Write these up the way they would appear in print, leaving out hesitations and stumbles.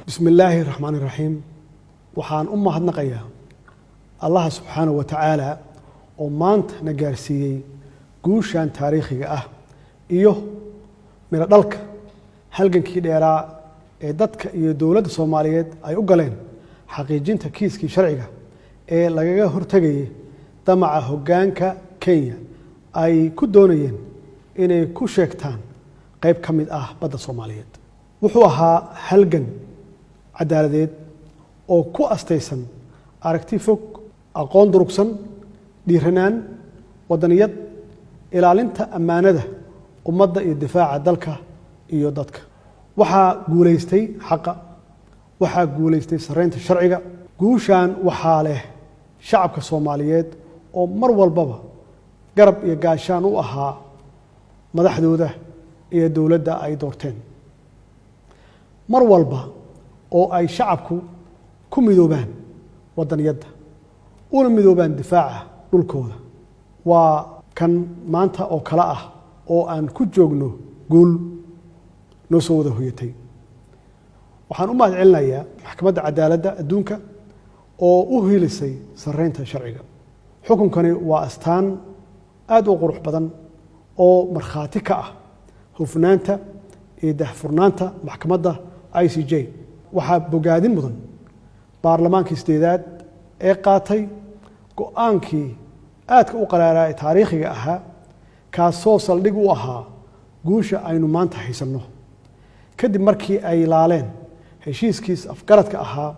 بسم الله الرحمن الرحيم waxaan u mahadnaqayaa Allah subhanahu wa ta'ala oo maanta na gaarsiiyay guushan taariikhiga ah iyo mira dhalka halgankii dheeraa ee dadka iyo dawladda Soomaaliyeed ay u galeen xaqiijinta kiiskii sharciga ee lagaga hortagay damaca hoggaanka Kenya ay ku doonayeen inay ku sheegtaan qayb ka mid ah badda Soomaaliyeed wuxuu ahaa halgan cadaaladeed oo ku astaysan aragti fog aqoon durugsan dhiiranaan wadaniyad ilaalinta ammaanada ummadda iyo difaaca dalka iyo dadka waxaa guuleystay xaqa waxaa guuleystay sareynta sharciga guushan waxaa leh shacabka Soomaaliyeed oo mar walbaba garab iyo gaashaan u ahaa madaxdooda iyo dawladda ay doorteen mar walba oo ay shacabku ku midoobaan wadaniyadda una midoobaan difaaca dhulkooda waa kan maanta oo kala ah oo aan ku joogno guul noo soo wada hoyatay waxaan u mahadcelinayaa maxkamadda cadaaladda adduunka oo u hiilisay sareynta sharciga xukunkani waa astaan aad u qurux badan oo markhaati ka ah hufnaanta iyo daahfurnaanta maxkamadda ICJ waxaa bogaadin mudan baarlamaankii sideedaad ee qaatay go'aankii aadka u qaraaraa ee taariikhiga ahaa kaasoo saldhig u ahaa guusha aynu maanta haysanno kadib markii ay laaleen heshiiskiis afgaradka ahaa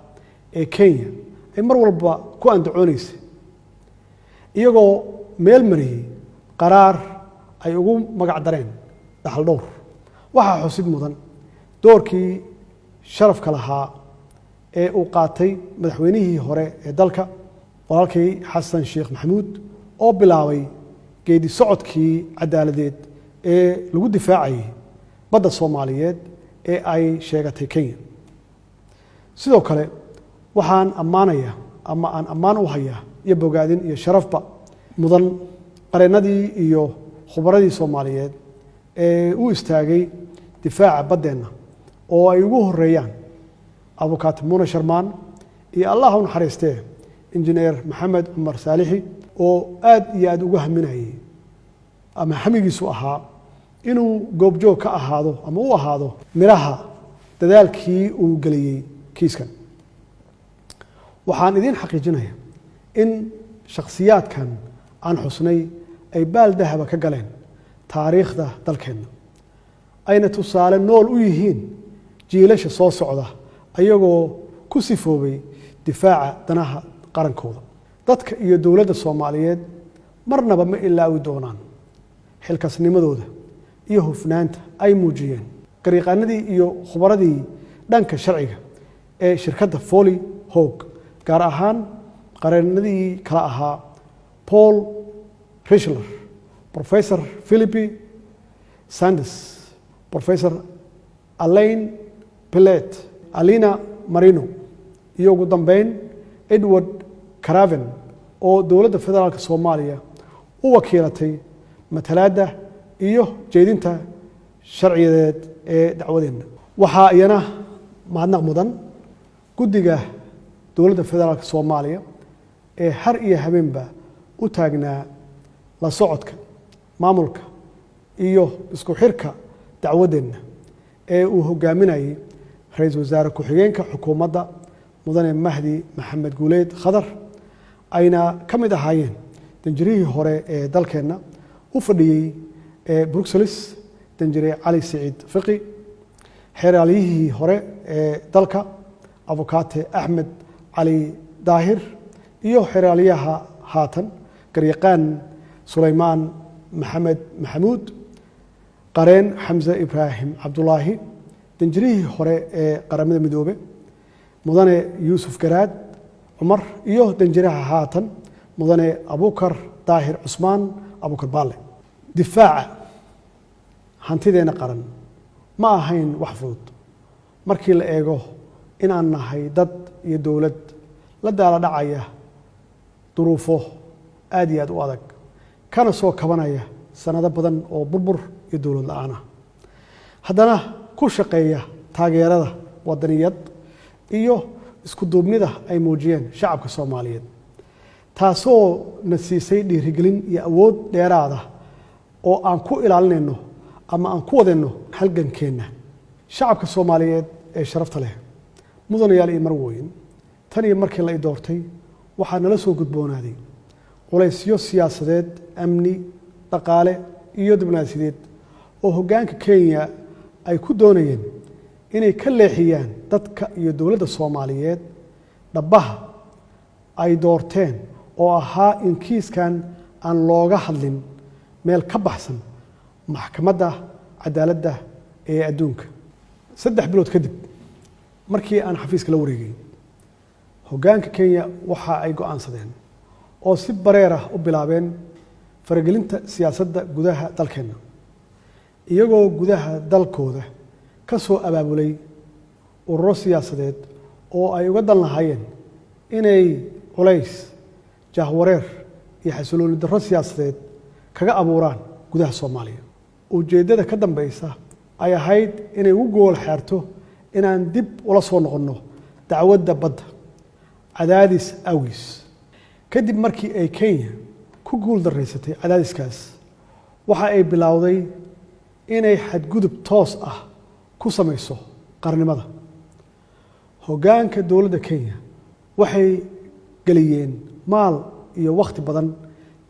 ee Kenya ay mar walba ku andacoonaysay iyagoo meel mariyay qaraar ay ugu magac dareen dhaxal dhowr waxaa xusid mudan doorkii sharafka lahaa ee uu qaatay madaxweynihii hore ee dalka walaalkay Xasan Sheekh Maxamuud oo bilaabay geedi socodkii cadaaladeed ee lagu difaacay badda Soomaaliyeed ee ay sheegatay Kenya sidoo kale waxaan ammaanayaa ama aan ammaan u hayaa iyo bogaadin iyo sharafba mudan qareenadii iyo khubradii Soomaaliyeed ee u istaagay difaaca baddeena oo ay ugu horeeyaan abukaat Muna Sharmaan iyo Allah u naxariistay injineer Maxamed Umar Saalixi oo aad iyo aad uga haminayay ama hamigiisu ahaa inuu goobjoog ka ahaado ama u ahaado miraha dadaalkii uu galiyay kiiskan waxaan idin xaqiijinayaa in shakhsiyaadkan aan xusnay ay baal dahaba ka galeen taariikhda dalkeena ayna tusaale nool u yihiin jiilasha soo socda ayagoo ku sifoobay difaaca danaha qarankooda dadka iyo dawladda Soomaaliyeed marnaba ma ilaawi doonaan xilkasnimadooda iyo hufnaanta ay muujiyeen qariiqanadii iyo khubradii dhanka sharciga ee shirkadda Foley Hogg gaar ahaan qareenadii kala ahaa Paul Richler Professor Philippi Sanders Professor Alain Pellet Alina Marino iyo ugu dambeyn Edward Craven oo dawladda federaalka Soomaaliya u wakiilatay matalaadda iyo jeedinta sharciyeed ee dacwadeena waxaa iyana mahadnaq mudan guddiga dawladda federaalka Soomaaliya ee har iyo habeenba u taagnaa la socodka maamulka iyo isku xirka dacwadeena ee uu hogaaminayay ra'iisul wasaare ku-xigeenka xukuumadda mudane Mahdi Maxamed Guuleed Khadar ayna ka mid ahaayeen danjirihii hore ee dalkeena u fadhiyay Brussels danjire Cali Saciid Fiqi xeeraaliyihii hore ee dalka abukaate Axmed Cali Daahir iyo xeeraaliyaha haatan garyaqaan Suleymaan Maxamed Maxamuud qareen Xamza Ibrahim Cabdullaahi danjirihii hore ee qaramada midoobe mudane Yuusuf Garaad Cumar iyo danjiraha haatan mudane Abukar Daahir Cusmaan Abukar Baale difaaca hantideena qaran ma ahayn wax fudud markii la eego inaan nahay dad iyo dawlad la daala dhacaya duruufo aad iyo aad u adag kana soo kabanaya sanado badan oo burbur iyo dawlad la'aan ah haddana ku shaqeeya taageerada wadaniyad iyo isku duubnida ay muujiyeen shacabka Soomaaliyeed taasoo na siisay dhiirigelin iyo awood dheeraad ah oo aan ku ilaalinayno ama aan ku wadayno halgankeena shacabka Soomaaliyeed ee sharafta leh mudanayaal iyo marwooyin tan iyo markii la doortay waxaa nala soo gudboonaaday culaysyo siyaasadeed amni dhaqaale iyo diblomaasiyadeed oo hoggaanka Kenya ay ku doonayeen inay ka leexiyaan dadka iyo dowladda Soomaaliyeed dhabaha ay doorteen oo ahaa in kiiskan aan looga hadlin meel ka baxsan maxkamadda cadaaladda ee adduunka 3 bilood kadib markii aan xafiiska la wareegay hoggaanka Kenya waxa ay go'aansadeen oo si bareer ah u bilaabeen faragelinta siyaasadda gudaha dalkeena iyagoo gudaha dalkooda ka soo abaabulay ururo siyaasadeed oo ay uga dan lahaayeen inay culays jahwareer iyo xasilooni darro siyaasadeed kaga abuuraan gudaha Soomaaliya ujeedada ka dambaysa ay ahayd inay ugu gool xaarto inaan dib ula soo noqono dacwadda badda cadaadis awgis kadib markii ay Kenya ku guul dareysatay cadaadiskaas waxa ay bilowday inay xadgudub toos ah ku samayso qarnimada hoggaanka dowladda Kenya waxay galiyeen maal iyo waqti badan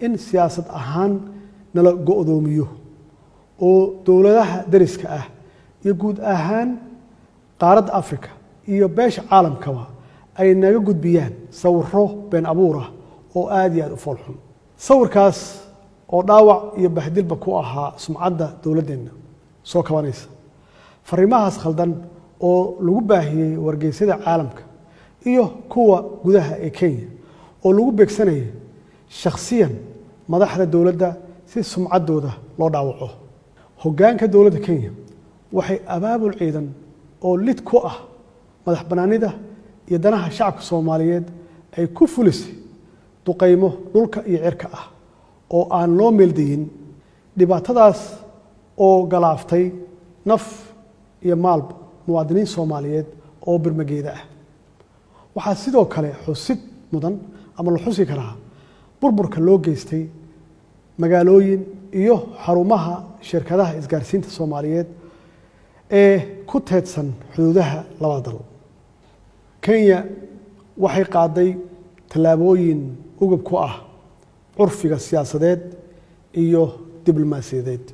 in siyaasad ahaan nala go'doomiyo oo dowladaha dariska ah iyo guud ahaan qaaradda Afrika iyo beesha caalamkaba ay naga gudbiyaan sawirro been abuur ah oo aad iyo aad u foolxun sawirkaas oo dhaawac iyo bahdilba ku ahaa sumcadda dowladdeena soo kabanaysa fariimahaas khaldan oo lagu baahiyay wargeysyada caalamka iyo kuwa gudaha ee Kenya oo lagu beegsanayay shakhsiyan madaxda dowladda si sumcaddooda loo dhaawaco hoggaanka dowladda Kenya waxay abaabul ciidan oo lid ku ah madax banaanida iyo danaha shacabka Soomaaliyeed ay ku fulisay duqeymo dhulka iyo cirka ah oo aan loo meeldayin dhibaatadaas oo galaaftay naf iyo maal muwaadiniin Soomaaliyeed oo birmageeda ah waxaa sidoo kale xusid mudan ama la xusi karaa burburka loo geystay magaalooyin iyo xarumaha shirkadaha isgaarsiinta Soomaaliyeed ee ku teedsan xuduudaha labada dal Kenya waxay qaaday tallaabooyin ugub ku ah curfiga siyaasadeed iyo diblomaasiyadeed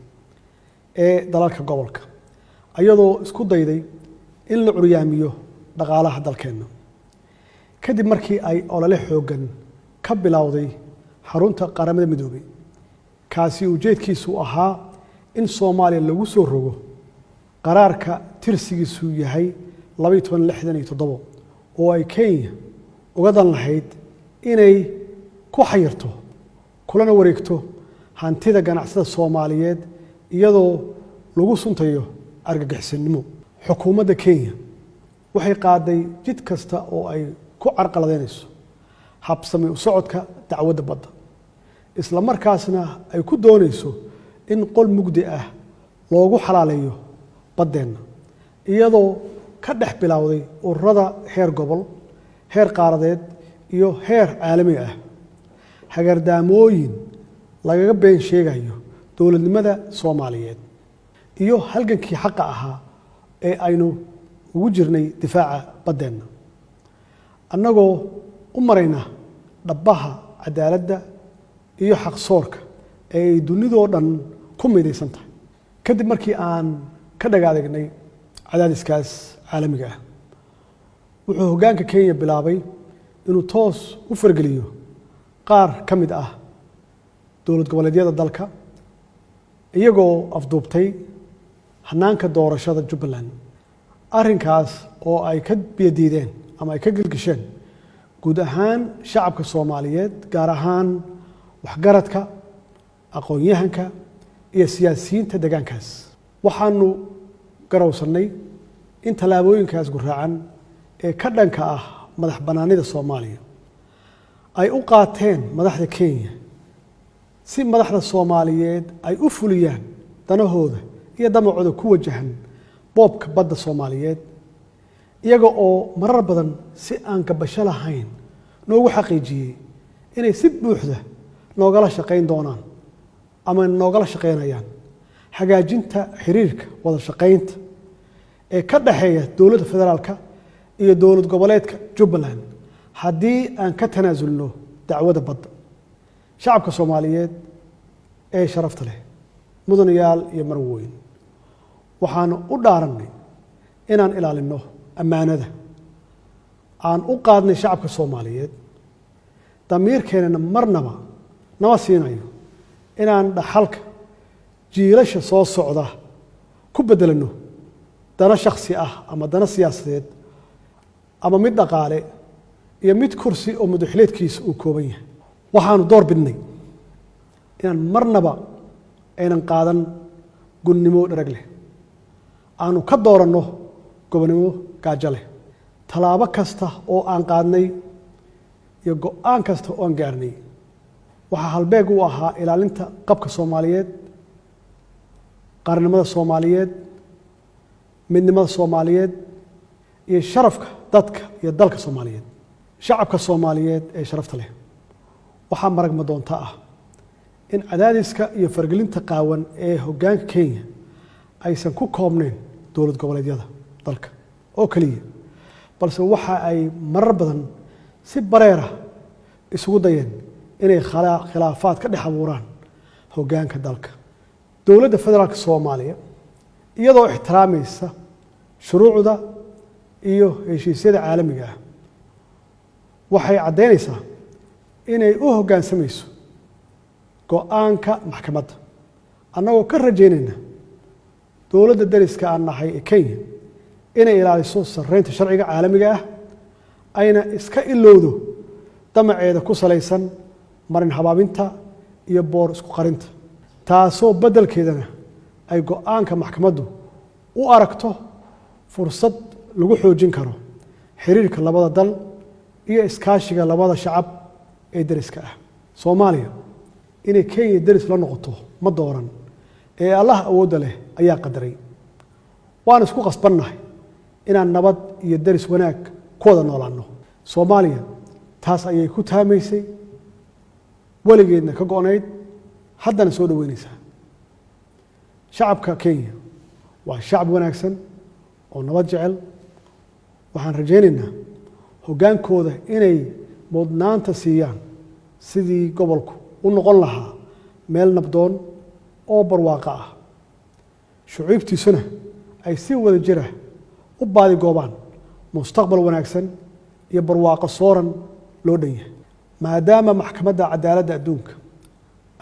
ee dalalka gobolka ayadoo isku dayday in la curyaamiyo dhaqaalaha dalkeena kadib markii ay olole xooggan ka bilowday xarunta qaramada midoobay kaasi ujeedkiisu ahaa in Soomaaliya lagu soo rogo qaraarka tirsigiisu yahay 1267 oo ay Kenya uga dan lahayd inay ku xayirto kulana wareegto hantida ganacsada Soomaaliyeed iyadoo lagu suntayo argagixisnimo xukuumadda Kenya waxay qaaday jid kasta oo ay ku carqaladeynayso habsami u socodka dacwadda badda isla markaasna ay ku doonayso in qol mugdi ah loogu xalaaleeyo baddeena iyadoo ka dhex bilowday ururada heer gobol heer qaaradeed iyo heer caalami ah hagardaamooyin lagaga been sheegayo dowladnimada Soomaaliyeed iyo halgankii xaqa ahaa ee aynu ugu jirnay difaaca baddeena annagoo u marayna dhabaha cadaaladda iyo xaqsoorka ee ay dunidoo dhan ku midaysan tahay kadib markii aan ka dhagaadegnay cadaadiskaas caalamiga ah wuxuu hoggaanka Kenya bilaabay inuu toos u fargeliyo qaar ka mid ah dowlad goboleedyada dalka iyagoo afduubtay hanaanka doorashada Jubbaland arrinkaas oo ay ka biyadiideen ama ay ka gilgisheen guud ahaan shacabka Soomaaliyeed gaar ahaan waxgaradka aqoon-yahanka iyo siyaasiyiinta deegaankaas waxaanu garowsanay in tallaabooyinkaas guraacan ee ka dhanka ah madax banaanida Soomaaliya ay u qaateen madaxda Kenya si madaxda Soomaaliyeed ay u fuliyaan danahooda iyo damacooda ku wajahan boobka badda Soomaaliyeed iyaga oo marar badan si aan kabasho lahayn noogu xaqiijiyey inay si buuxda noogala shaqayn doonaan ama noogala shaqaynayaan hagaajinta xiriirka wada shaqaynta ee ka dhaxeeya dowladda federaalka iyo dowlad goboleedka Jubbaland haddii aan ka tanaasulno dacwada badda. shacabka Soomaaliyeed ee sharafta leh, mudanayaal iyo marweyn, waxaan u dhaaranay inaan ilaalino ammaanada aan u qaadnay shacabka Soomaaliyeed. damiirkeenana marnaba nama siinayo inaan dhaxalka jiilasha soo socda ku bedelano dana shakhsi ah ama dana siyaasadeed ama mid dhaqaale iyo mid kursi oo madaxleedkiisa uu kooban yahay. waxaanu door bidnay inaan marnaba aynan qaadan gunnimo dharag leh, aanu ka dooranno gobonimo gaajo leh. tallaabo kasta oo aan qaadnay iyo go'aan kasta oo aan gaarnay waxaa halbeeg u ahaa ilaalinta qabka Soomaaliyeed, qaranimada Soomaaliyeed, midnimada Soomaaliyeed iyo sharafka dadka iyo dalka Soomaaliyeed. shacabka Soomaaliyeed ee sharafta leh, waxaa maragma doonta ah in cadaadiska iyo fargelinta qaawan ee hoggaanka Kenya aysan ku koobnayn dowlad goboleedyada dalka oo kaliya, balse waxa ay marar badan si bareer ah isugu dayeen inay khilaafaad ka dhex abuuraan hoggaanka dalka. dowladda federaalka Soomaaliya iyadoo ixtiraamaysa shuruucda iyo heshiisyada caalamiga ah waxay caddaynaysaa inay u hoggaansamayso go'aanka maxkamadda, annagoo ka rajaynayna dowladda dariska aan nahay ee Kenya inay ilaaliso sarreynta sharciga caalamiga ah, ayna iska ilowdo damaceeda ku salaysan marin habaabinta iyo boor isku qarinta, taasoo beddelkeedana ay go'aanka maxkamaddu u aragto fursad lagu xoojin karo xiriirka labada dal iyo iskaashiga labada shacab ee dariska ah. Soomaaliya inay Kenya daris la noqoto ma dooran, ee Allah awoodda leh ayaa qadaray. waan isku qasbannahay inaan nabad iyo daris wanaag ku wada noolaanno. Soomaaliya taas ayay ku taamaysay, weligeedna ka go'nayd, haddana soo dhaweynaysaa. shacabka Kenya waa shacab wanaagsan oo nabad jecel. waxaan rajaynaynaa hoggaankooda inay mudnaanta siiyaan sidii gobolku u noqon lahaa meel nabdoon oo barwaaqo ah, shucuubtiisuna ay si wada jir ah u baadigoobaan mustaqbal wanaagsan iyo barwaaqo sooran loo dhan yahay. maadaama maxkamadda cadaaladda adduunka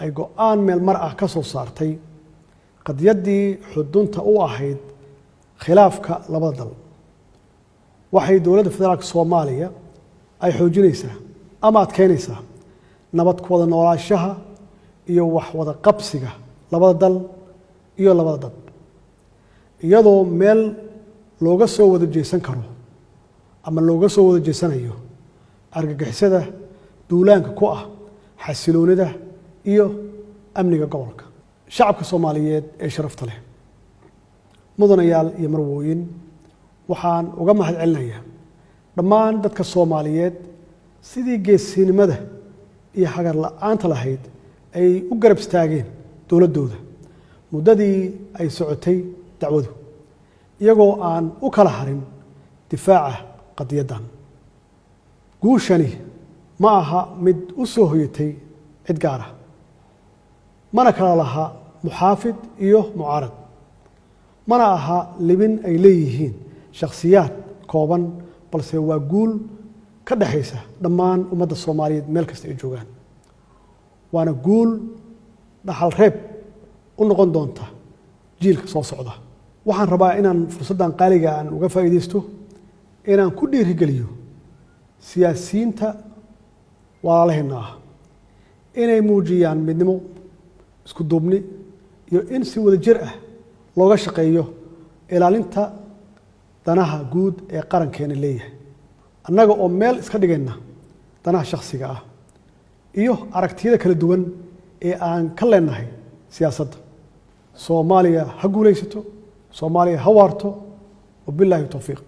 ay go'aan meel mar ah ka soo saartay qadiyaddii xudunta u ahayd khilaafka labada dal, waxay dowladda federaalka Soomaaliya ay xoojinaysaa ama adkeynaysaa nabad ku wada noolaanshaha iyo wax wada qabsiga labada dal iyo labada dad, iyadoo meel looga soo wada jeesan karo ama looga soo wada jeesanayo argagixisada duulaanka ku ah xasiloonida iyo amniga gobolka. shacabka Soomaaliyeed ee sharafta leh, mudanayaal iyo marwooyin, waxaan uga mahadcelinayaa dhammaan dadka Soomaaliyeed sidii geesinimada iyo hagar la'aanta lahayd ay u garab istaageen dowladdooda muddadii ay socotay dacwadu, iyagoo aan u kala harin difaaca qadiyaddan. guushani ma aha mid u soo hoyatay cid gaar ah, mana kala laha muxaafid iyo mucaarad, mana aha libin ay leeyihiin shakhsiyaad kooban, balse waa guul ka dhaxaysa dhammaan ummadda Soomaaliyeed meel kasta ay joogaan. waana guul dhaxal reeb u noqon doonta jiilka soo socda. waxaan rabaa inaan fursaddan qaaliga aan uga faa'iidaysto inaan ku dhiirigeliyo siyaasiyiinta walaalaheenna ah inay muujiyaan midnimo, isku duubni iyo in si wada jir ah looga shaqeeyo ilaalinta danaha guud ee qarankeena leeyahay, annaga oo meel iska dhigayna danaha shakhsiga ah iyo aragtiyada kala duwan ee aan ka leenahay siyaasadda. Soomaaliya ha guulaysato, Soomaaliya ha waarto, wabilaahi tawfiiq.